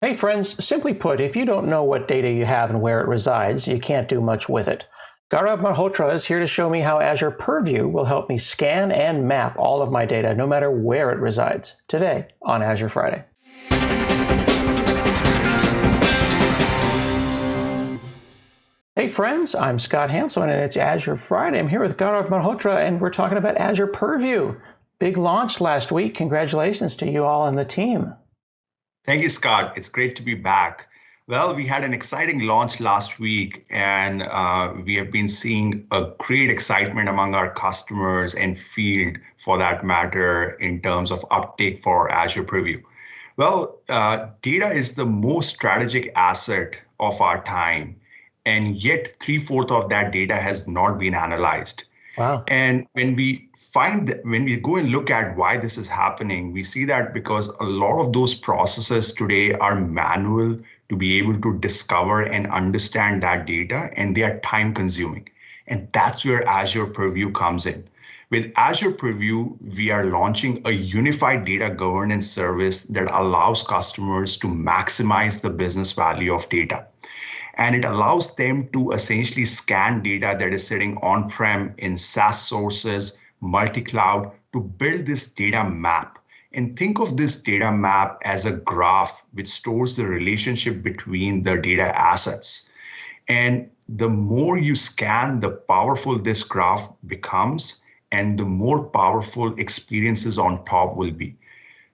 Hey friends, simply put, if you don't know what data you have and where it resides, you can't do much with it. Gaurav Malhotra is here to show me how Azure Purview will help me scan and map all of my data, no matter where it resides, today on Azure Friday. Hey friends, I'm Scott Hanselman and it's Azure Friday. I'm here with Gaurav Malhotra and we're talking about Azure Purview. Big launch last week. Congratulations to you all and the team. Thank you, Scott. It's great to be back. Well, we had an exciting launch last week, and we have been seeing a great excitement among our customers and field, for that matter, in terms of uptake for Azure Purview. Well, data is the most strategic asset of our time, and yet three-fourths of that data has not been analyzed. Wow. And when we go and look at why this is happening, we see that because a lot of those processes today are manual to be able to discover and understand that data, and they are time consuming. And that's where Azure Purview comes in. With Azure Purview, we are launching a unified data governance service that allows customers to maximize the business value of data. And it allows them to essentially scan data that is sitting on-prem in SaaS sources, multi-cloud, to build this data map. And think of this data map as a graph which stores the relationship between the data assets. And the more you scan, the powerful this graph becomes, and the more powerful experiences on top will be.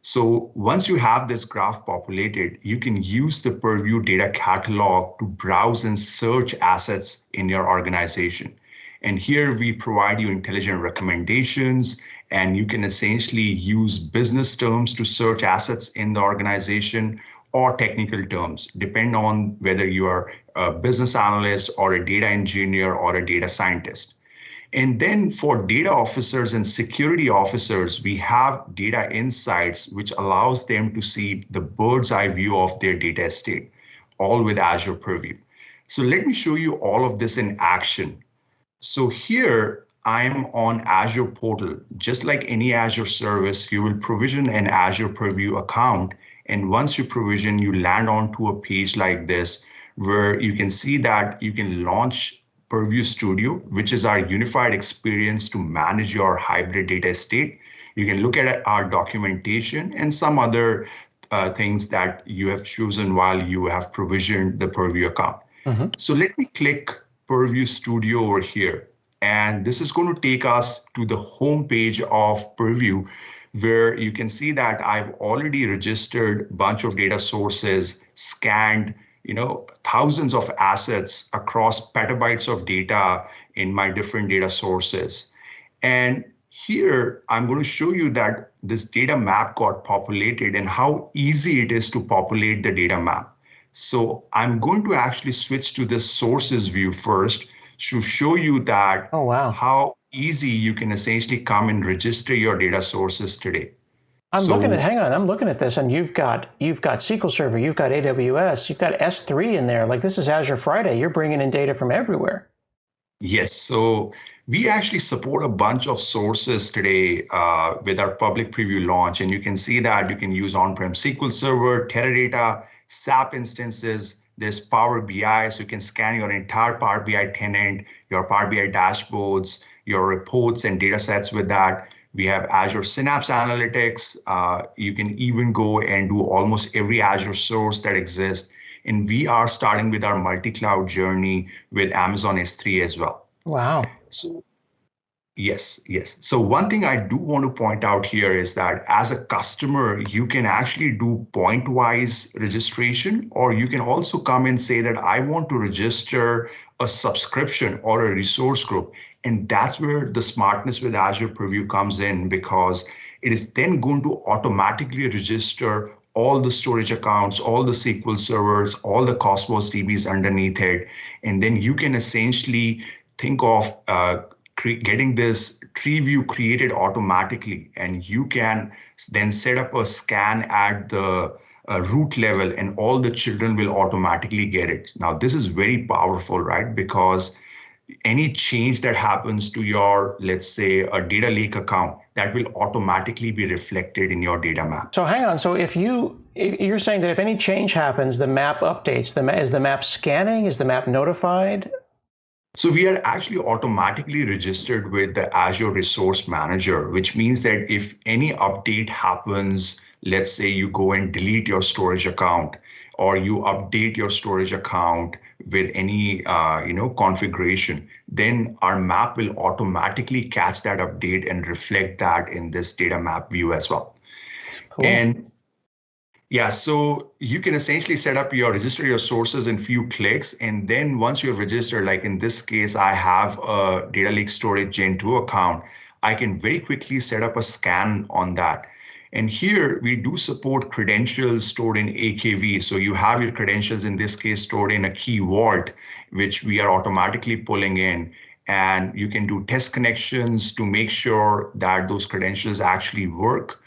So once you have this graph populated, you can use the Purview data catalog to browse and search assets in your organization. And here we provide you intelligent recommendations, and you can essentially use business terms to search assets in the organization, or technical terms, depending on whether you are a business analyst or a data engineer or a data scientist. And then for data officers and security officers, we have data insights, which allows them to see the bird's eye view of their data estate, all with Azure Purview. So let me show you all of this in action. So here I'm on Azure portal. Just like any Azure service, you will provision an Azure Purview account. And once you provision, you land onto a page like this, where you can see that you can launch Purview Studio, which is our unified experience to manage your hybrid data estate. You can look at our documentation and some other things that you have chosen while you have provisioned the Purview account. Mm-hmm. So let me click Purview Studio over here. And this is going to take us to the home page of Purview, where you can see that I've already registered a bunch of data sources, scanned thousands of assets across petabytes of data in my different data sources. And here, I'm going to show you that this data map got populated and how easy it is to populate the data map. So I'm going to actually switch to the sources view first to show you that how easy you can essentially come and register your data sources today. I'm looking at this, and you've got SQL Server, you've got AWS, you've got S3 in there. Like, this is Azure Friday. You're bringing in data from everywhere. Yes, so we actually support a bunch of sources today with our public preview launch, and you can see that you can use on-prem SQL Server, Teradata, SAP instances. There's Power BI, so you can scan your entire Power BI tenant, your Power BI dashboards, your reports and data sets with that. We have Azure Synapse Analytics. You can even go and do almost every Azure source that exists. And we are starting with our multi-cloud journey with Amazon S3 as well. Wow. So yes. So one thing I do want to point out here is that as a customer, you can actually do point-wise registration, or you can also come and say that I want to register a subscription or a resource group. And that's where the smartness with Azure Purview comes in, because it is then going to automatically register all the storage accounts, all the SQL servers, all the Cosmos DBs underneath it. And then you can essentially think of getting this tree view created automatically. And you can then set up a scan at the root level, and all the children will automatically get it. Now, this is very powerful, right? Because any change that happens to your, let's say, a data lake account, that will automatically be reflected in your data map. So hang on. So if you're saying that if any change happens, the map updates. Is the map scanning? Is the map notified? So we are actually automatically registered with the Azure Resource Manager, which means that if any update happens, let's say you go and delete your storage account, or you update your storage account with any configuration, then our map will automatically catch that update and reflect that in this data map view as well. Cool. And yeah, so you can essentially register your sources in few clicks. And then once you're registered, like in this case, I have a Data Lake Storage Gen 2 account, I can very quickly set up a scan on that. And here we do support credentials stored in AKV. So you have your credentials, in this case, stored in a key vault, which we are automatically pulling in. And you can do test connections to make sure that those credentials actually work.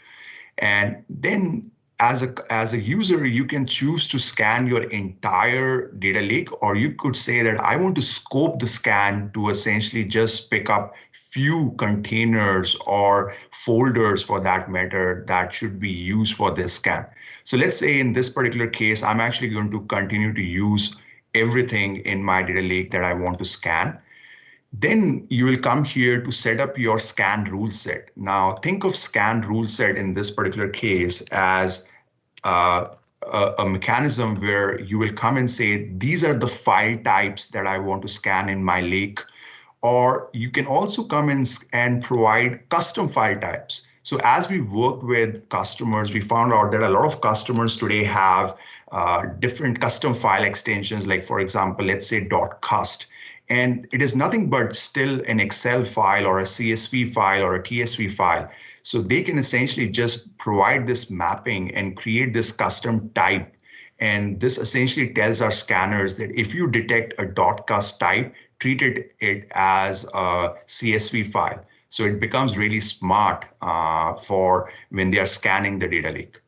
And then as a user, you can choose to scan your entire data lake, or you could say that I want to scope the scan to essentially just pick up few containers or folders for that matter that should be used for this scan. So let's say in this particular case, I'm actually going to continue to use everything in my data lake that I want to scan. Then you will come here to set up your scan rule set. Now, think of scan rule set in this particular case as a mechanism where you will come and say, these are the file types that I want to scan in my lake. Or you can also come in and provide custom file types. So as we worked with customers, we found out that a lot of customers today have different custom file extensions, like, for example, let's say .cust. And it is nothing but still an Excel file or a CSV file or a TSV file. So they can essentially just provide this mapping and create this custom type. And this essentially tells our scanners that if you detect a .cust type, treat it as a CSV file. So it becomes really smart for when they are scanning the data lake.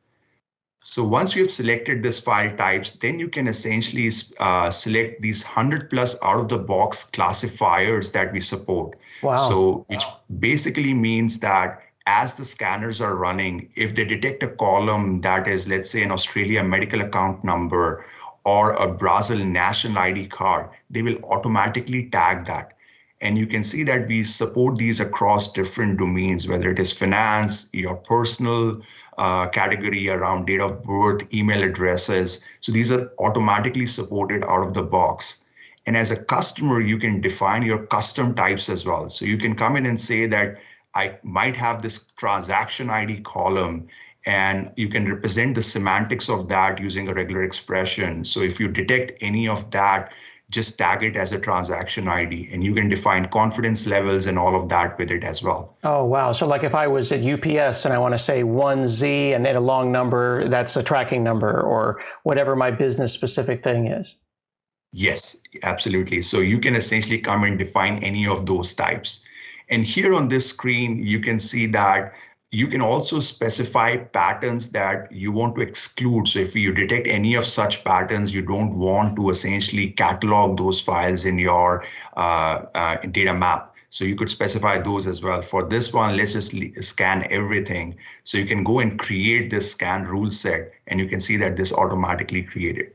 So once you have selected this file types, then you can essentially select these 100 plus out of the box classifiers that we support. Wow. So which basically means that as the scanners are running, if they detect a column that is, let's say, an Australia medical account number or a Brazil national ID card, they will automatically tag that. And you can see that we support these across different domains, whether it is finance, your personal category around date of birth, email addresses. So these are automatically supported out of the box. And as a customer, you can define your custom types as well. So you can come in and say that I might have this transaction ID column, and you can represent the semantics of that using a regular expression. So if you detect any of that, just tag it as a transaction ID, and you can define confidence levels and all of that with it as well. Oh, wow. So like if I was at UPS and I want to say 1Z and then a long number, that's a tracking number or whatever my business specific thing is. Yes, absolutely. So you can essentially come and define any of those types. And here on this screen, you can see that you can also specify patterns that you want to exclude. So if you detect any of such patterns, you don't want to essentially catalog those files in your data map. So you could specify those as well. For this one, let's just scan everything. So you can go and create this scan rule set, and you can see that this automatically created.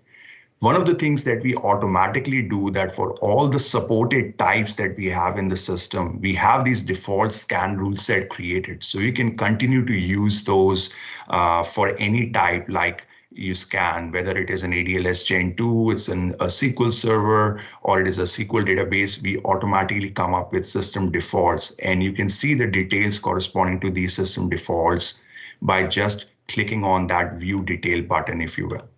One of the things that we automatically do that for all the supported types that we have in the system, we have these default scan rule set created. So you can continue to use those for any type like you scan, whether it is an ADLS Gen 2, it's a SQL server, or it is a SQL database, we automatically come up with system defaults. And you can see the details corresponding to these system defaults by just clicking on that view detail button, if you will.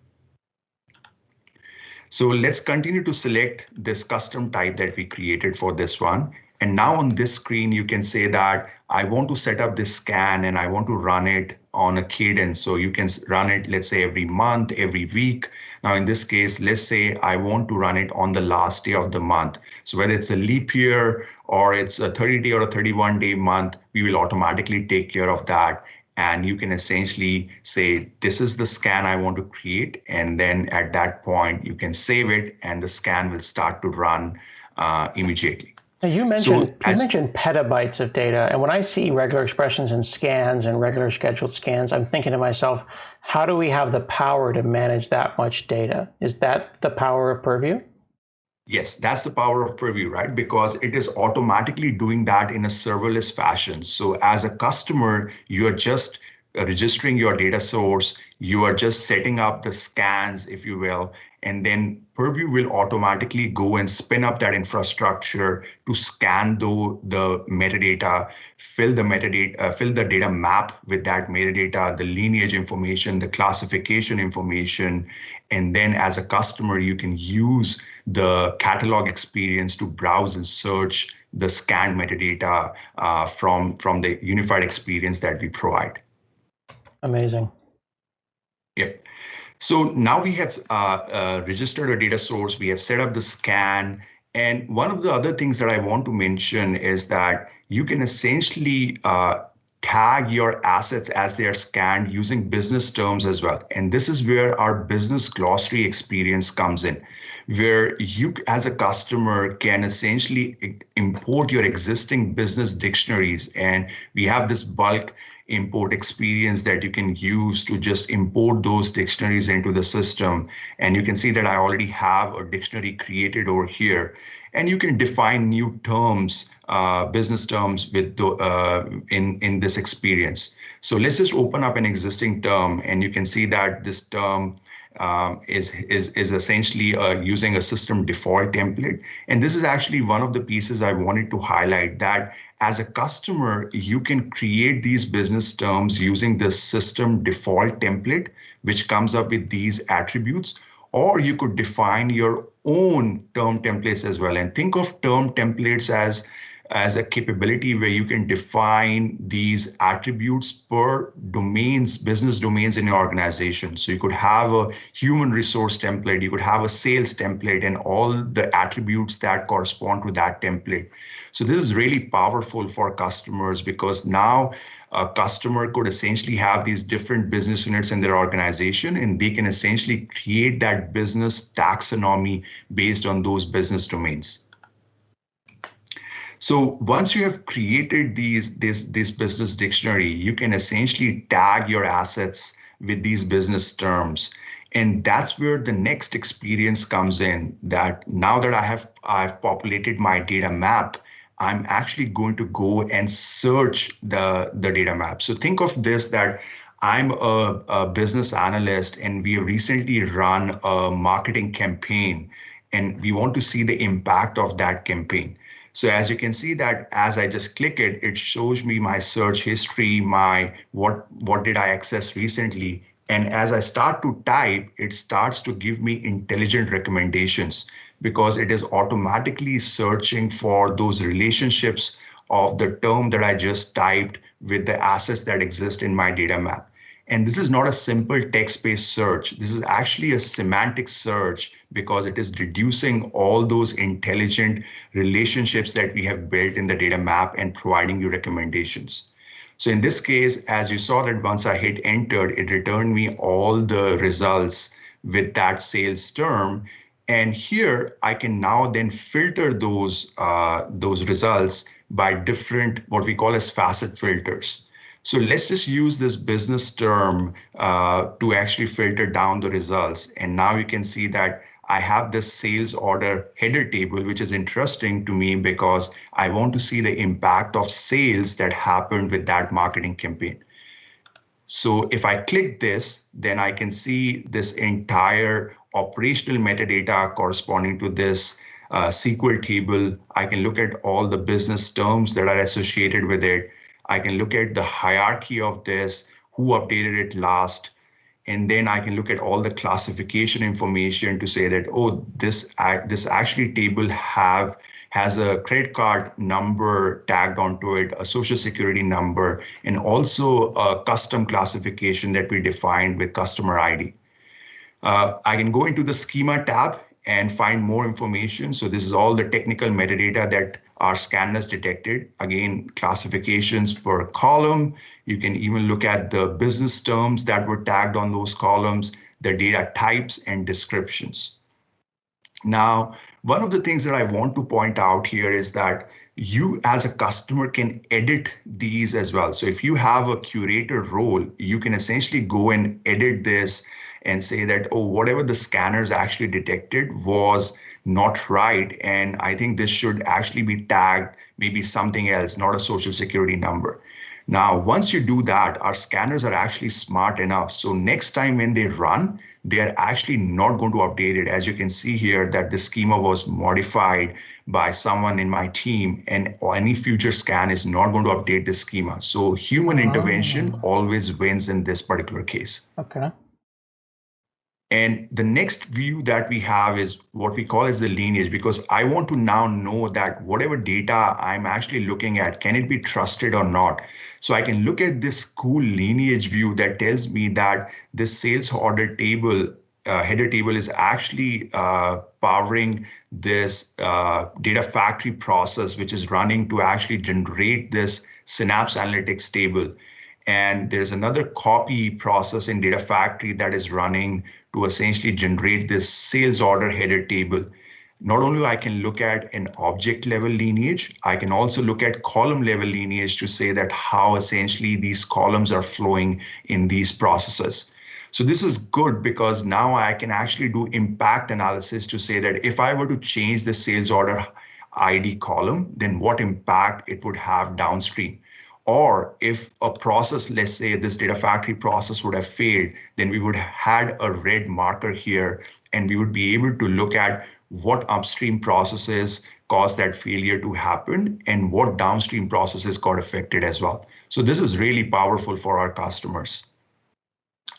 So let's continue to select this custom type that we created for this one. And now on this screen, you can say that I want to set up this scan and I want to run it on a cadence. So you can run it, let's say, every month, every week. Now, in this case, let's say I want to run it on the last day of the month. So whether it's a leap year or it's a 30-day or a 31-day month, we will automatically take care of that. And you can essentially say, this is the scan I want to create. And then at that point, you can save it and the scan will start to run immediately. Now you So mentioned petabytes of data, and when I see regular expressions and scans and regular scheduled scans, I'm thinking to myself, how do we have the power to manage that much data? Is that the power of Purview? yes, that's the power of Purview, right? Because it is automatically doing that in a serverless fashion. So as a customer, you are just registering your data source, you are just setting up the scans, if you will, and then Purview will automatically go and spin up that infrastructure to scan the metadata, fill the data map with that metadata, the lineage information, the classification information, and then as a customer, you can use the catalog experience to browse and search the scanned metadata from the unified experience that we provide. Amazing. Yep. So now we have registered a data source, we have set up the scan, and one of the other things that I want to mention is that you can essentially tag your assets as they are scanned using business terms as well. And this is where our business glossary experience comes in, where you as a customer can essentially import your existing business dictionaries. And we have this bulk import experience that you can use to just import those dictionaries into the system. And you can see that I already have a dictionary created over here. And you can define new terms, business terms in this experience. So let's just open up an existing term, and you can see that this term is essentially using a system default template. And this is actually one of the pieces I wanted to highlight, that as a customer, you can create these business terms using the system default template, which comes up with these attributes, or you could define your own term templates as well. And think of term templates as a capability where you can define these attributes per domains, business domains in your organization. So you could have a human resource template, you could have a sales template, and all the attributes that correspond to that template. So this is really powerful for customers, because now a customer could essentially have these different business units in their organization, and they can essentially create that business taxonomy based on those business domains. So once you have created this business dictionary, you can essentially tag your assets with these business terms. And that's where the next experience comes in, that now that I've populated my data map, I'm actually going to go and search the data map. So think of this, that I'm a business analyst, and we recently run a marketing campaign, and we want to see the impact of that campaign. So as you can see that as I just click it, it shows me my search history, my what did I access recently. And as I start to type, it starts to give me intelligent recommendations, because it is automatically searching for those relationships of the term that I just typed with the assets that exist in my data map. And this is not a simple text-based search. This is actually a semantic search, because it is reducing all those intelligent relationships that we have built in the data map and providing you recommendations. So in this case, as you saw that once I hit enter, it returned me all the results with that sales term. And here I can now then filter those results by different, what we call as facet filters. So let's just use this business term to actually filter down the results. And now you can see that I have this sales order header table, which is interesting to me because I want to see the impact of sales that happened with that marketing campaign. So if I click this, then I can see this entire operational metadata corresponding to this SQL table. I can look at all the business terms that are associated with it. I can look at the hierarchy of this, who updated it last, and then I can look at all the classification information to say that, oh, this actually table has a credit card number tagged onto it, a social security number, and also a custom classification that we defined with customer ID. I can go into the schema tab and find more information. So this is all the technical metadata that our scanners detected. Again, classifications per column. You can even look at the business terms that were tagged on those columns, the data types and descriptions. Now, One of the things that I want to point out here is that you as a customer can edit these as well. So if you have a curator role, you can essentially go and edit this and say that, oh, whatever the scanners actually detected was not right. And I think this should actually be tagged maybe something else, not a social security number. Now, once you do that, our scanners are actually smart enough. So next time when they run, they are actually not going to update it. As you can see here, that the schema was modified by someone in my team, and any future scan is not going to update the schema. So human intervention always wins in this particular case. Okay. And the next view that we have is what we call as the lineage, because I want to now know that whatever data I'm actually looking at, can it be trusted or not? So I can look at this cool lineage view that tells me that this sales order table, header table is actually powering this data factory process, which is running to actually generate this Synapse Analytics table. And there's another copy process in Data Factory that is running to essentially generate this sales order header table. Not only I can look at an object level lineage, I can also look at column level lineage to say that how essentially these columns are flowing in these processes. So this is good because now I can actually do impact analysis to say that if I were to change the sales order ID column, then what impact it would have downstream. Or if a process, let's say this data factory process would have failed, then we would have had a red marker here, and we would be able to look at what upstream processes caused that failure to happen and what downstream processes got affected as well. So this is really powerful for our customers.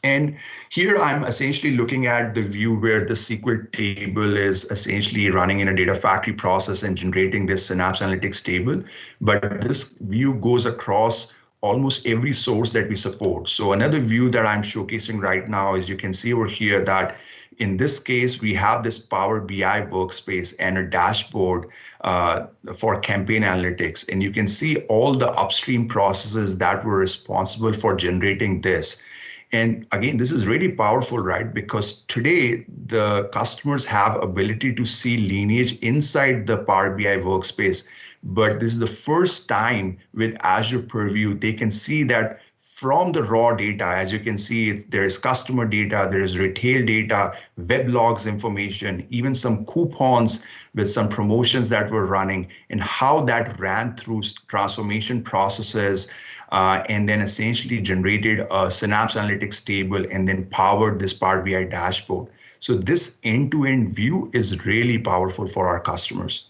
And here I'm essentially looking at the view where the SQL table is essentially running in a data factory process and generating this Synapse Analytics table. But this view goes across almost every source that we support. So another view that I'm showcasing right now is you can see over here that in this case, we have this Power BI workspace and a dashboard for campaign analytics. And you can see all the upstream processes that were responsible for generating this. And again, this is really powerful, right? Because today the customers have ability to see lineage inside the Power BI workspace. But this is the first time with Azure Purview, they can see that from the raw data. As you can see, there is customer data, there is retail data, web logs information, even some coupons with some promotions that were running, and how that ran through transformation processes, and then essentially generated a Synapse Analytics table and then powered this Power BI dashboard. So this end-to-end view is really powerful for our customers.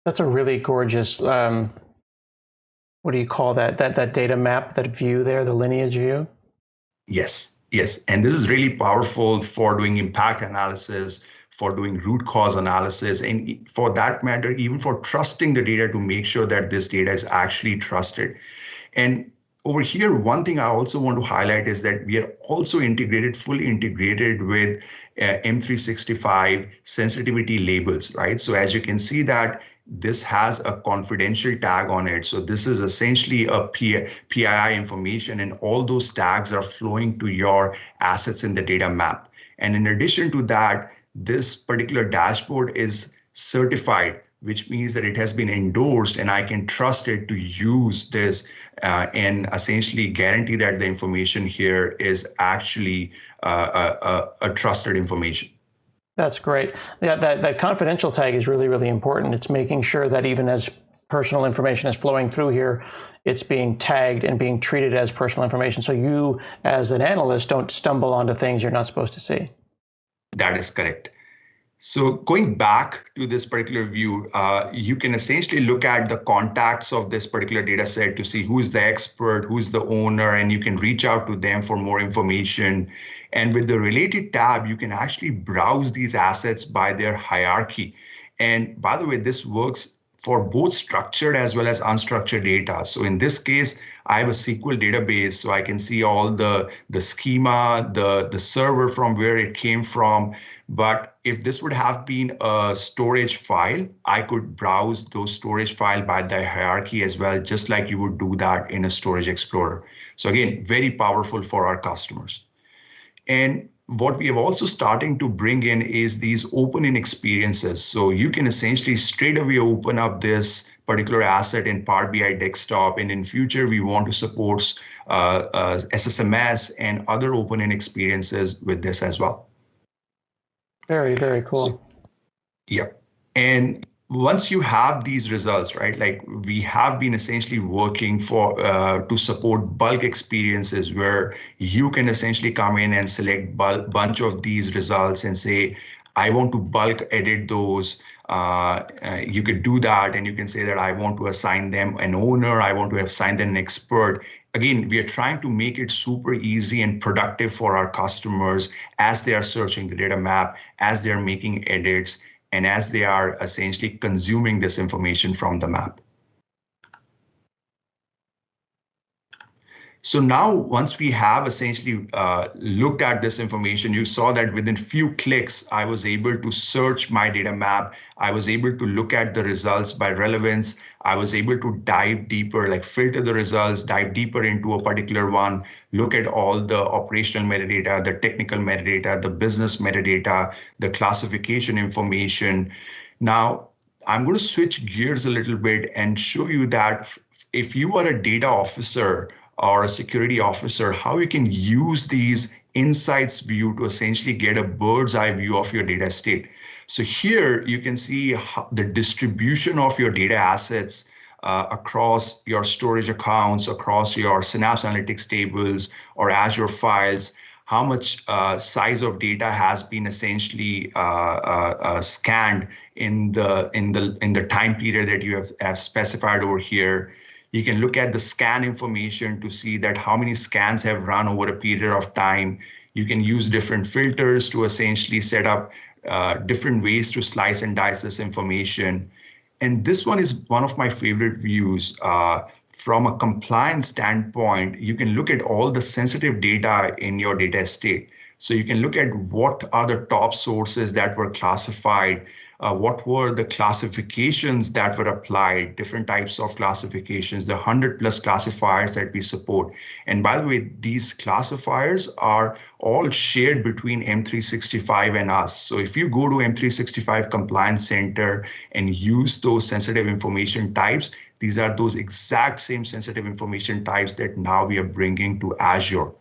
That's a really gorgeous, what do you call that? That data map, that view there, the lineage view? Yes. And this is really powerful for doing impact analysis, for doing root cause analysis, and for that matter, even for trusting the data to make sure that this data is actually trusted. And over here, one thing I also want to highlight is that we are also fully integrated with M365 sensitivity labels, right? So as you can see that this has a confidential tag on it. So this is essentially a PII information, and all those tags are flowing to your assets in the data map. And in addition to that, this particular dashboard is certified, which means that it has been endorsed and I can trust it to use this and essentially guarantee that the information here is actually a trusted information. That's great. Yeah, that confidential tag is really, really important. It's making sure that even as personal information is flowing through here, it's being tagged and being treated as personal information. So you, as an analyst, don't stumble onto things you're not supposed to see. That is correct. So going back to this particular view, you can essentially look at the contacts of this particular data set to see who's the expert, who's the owner, and you can reach out to them for more information. And with the related tab, you can actually browse these assets by their hierarchy. And by the way, this works for both structured as well as unstructured data. So in this case, I have a SQL database, so I can see all the schema, the server from where it came from. But if this would have been a storage file, I could browse those storage file by the hierarchy as well, just like you would do that in a storage explorer. So again, very powerful for our customers. And what we have also starting to bring in is these open-in experiences. So you can essentially straight away open up this particular asset in Power BI desktop, and in future we want to support SSMS and other open-in experiences with this as well. Very, very cool. So, yeah. And once you have these results, right, like we have been essentially working for to support bulk experiences where you can essentially come in and select bunch of these results and say, I want to bulk edit those. You could do that, and you can say that I want to assign them an owner, I want to assign them an expert. Again, we are trying to make it super easy and productive for our customers as they are searching the data map, as they're making edits, and as they are essentially consuming this information from the map. So now, once we have essentially looked at this information, you saw that within few clicks, I was able to search my data map. I was able to look at the results by relevance. I was able to dive deeper, like filter the results, dive deeper into a particular one, look at all the operational metadata, the technical metadata, the business metadata, the classification information. Now, I'm going to switch gears a little bit and show you that if you are a data officer or a security officer, how you can use these insights view to essentially get a bird's eye view of your data estate. So here you can see the distribution of your data assets across your storage accounts, across your Synapse Analytics tables or Azure files, how much size of data has been essentially scanned in the time period that you have specified over here. You can look at the scan information to see that how many scans have run over a period of time. You can use different filters to essentially set up different ways to slice and dice this information. And this one is one of my favorite views. From a compliance standpoint, you can look at all the sensitive data in your data estate. So you can look at what are the top sources that were classified, what were the classifications that were applied, different types of classifications, the 100+ classifiers that we support. And by the way, these classifiers are all shared between M365 and us. So if you go to M365 Compliance Center and use those sensitive information types, these are those exact same sensitive information types that now we are bringing to Azure.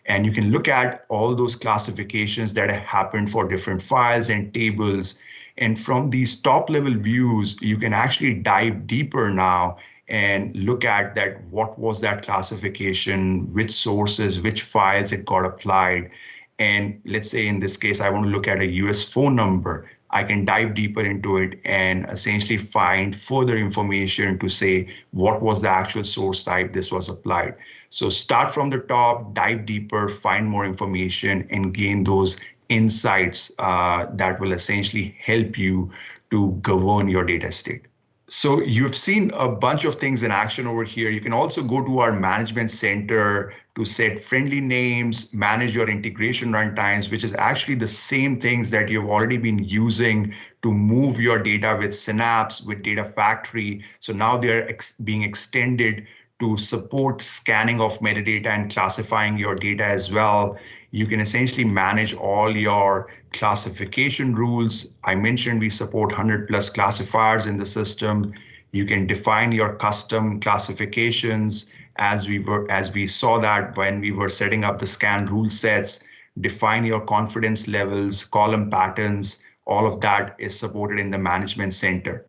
And you can look at all those classifications that have happened for different files and tables. And from these top level views, you can actually dive deeper now and look at that, what was that classification, which sources, which files it got applied. And let's say in this case, I want to look at a US phone number. I can dive deeper into it and essentially find further information to say what was the actual source type this was applied. So start from the top, dive deeper, find more information, and gain those insights that will essentially help you to govern your data estate. So you've seen a bunch of things in action over here. You can also go to our management center to set friendly names, manage your integration runtimes, which is actually the same things that you've already been using to move your data with Synapse, with Data Factory. So now they're being extended to support scanning of metadata and classifying your data as well. You can essentially manage all your classification rules. I mentioned we support 100+ classifiers in the system. You can define your custom classifications as we saw that when we were setting up the scan rule sets, define your confidence levels, column patterns, all of that is supported in the management center.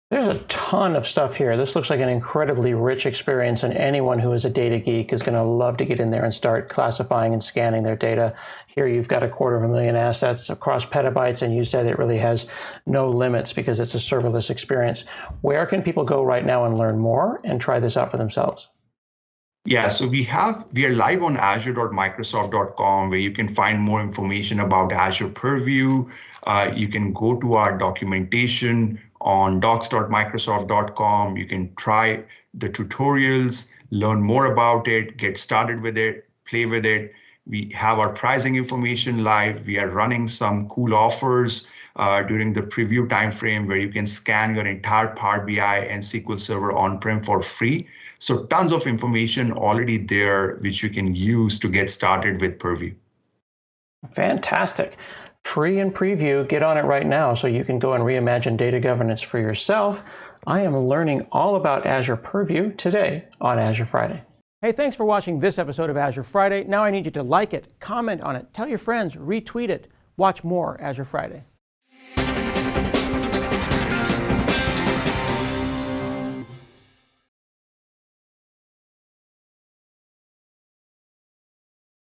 There's a ton of stuff here. This looks like an incredibly rich experience, and anyone who is a data geek is going to love to get in there and start classifying and scanning their data. Here you've got 250,000 assets across petabytes, and you said it really has no limits because it's a serverless experience. Where can people go right now and learn more and try this out for themselves? Yeah, so we are live on azure.microsoft.com, where you can find more information about Azure Purview. You can go to our documentation on docs.microsoft.com. You can try the tutorials, learn more about it, get started with it, play with it. We have our pricing information live. We are running some cool offers during the preview timeframe where you can scan your entire Power BI and SQL Server on-prem for free. So tons of information already there, which you can use to get started with Purview. Fantastic. Free in preview. Get on it right now so you can go and reimagine data governance for yourself. I am learning all about Azure Purview today on Azure Friday. Hey, thanks for watching this episode of Azure Friday. Now I need you to like it, comment on it, tell your friends, retweet it. Watch more Azure Friday.